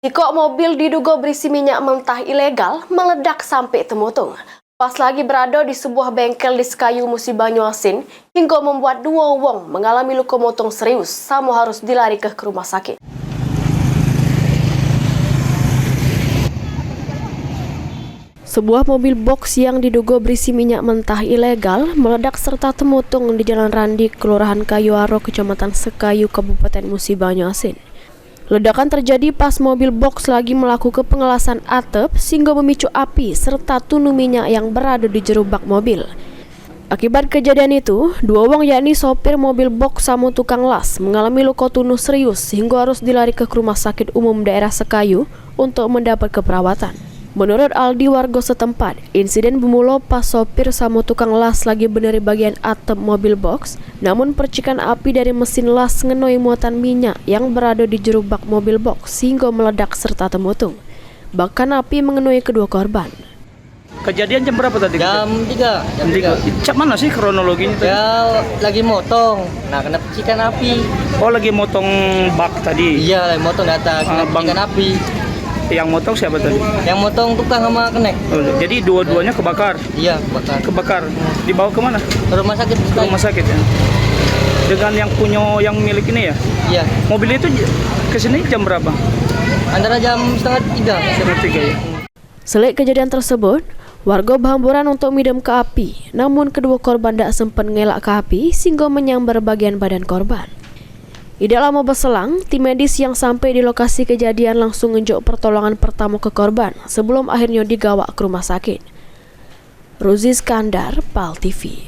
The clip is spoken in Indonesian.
Sikok mobil diduga berisi minyak mentah ilegal meledak sampai temutung. Pas lagi berada di sebuah bengkel di Sekayu Musi Banyuasin, hingga membuat dua wong mengalami luka motong serius, sama harus dilari ke rumah sakit. Sebuah mobil box yang diduga berisi minyak mentah ilegal meledak serta temutung di Jalan Randi, Kelurahan Kayuaro, Kecamatan Sekayu, Kabupaten Musi Banyuasin. Ledakan terjadi pas mobil box lagi melakukan pengelasan atap sehingga memicu api serta tunu minyak yang berada di jero bak mobil. Akibat kejadian itu, dua wong yakni sopir mobil box sama tukang las mengalami luka tunu serius sehingga harus dilari ke rumah sakit umum daerah Sekayu untuk mendapat perawatan. Menurut Aldi, warga setempat, insiden bermula pas sopir sama tukang las lagi beneri bagian atap mobil box, namun percikan api dari mesin las ngenoi muatan minyak yang berada di jero bak mobil box sehingga meledak serta temutung. Bahkan api mengenai kedua korban. Kejadian jam berapa tadi? Jam 3. Cak mana sih kronologinya tadi? Ya lagi motong. Nah, kena percikan api. Oh, lagi motong bak tadi. Iya, lagi motong di atas, kena percikan api. Yang motong siapa tadi? Yang motong tukang sama kenek. Oh, jadi dua-duanya kebakar. Iya, bakar. Kebakar. Dibawa kemana? Ke rumah sakit. Ke rumah sakit ya. Dengan yang punya yang milik ini ya? Iya. Mobil itu ke sini jam berapa? Antara jam setengah 3. Setengah 3 ya. Selain kejadian tersebut, warga berhamburan untuk midam ke api, namun kedua korban tidak sempat ngelak ke api sehingga menyambar bagian badan korban. Tidak lama berselang, tim medis yang sampai di lokasi kejadian langsung nunjuk pertolongan pertama ke korban sebelum akhirnya digawa ke rumah sakit. Ruzi Skandar, PAL TV.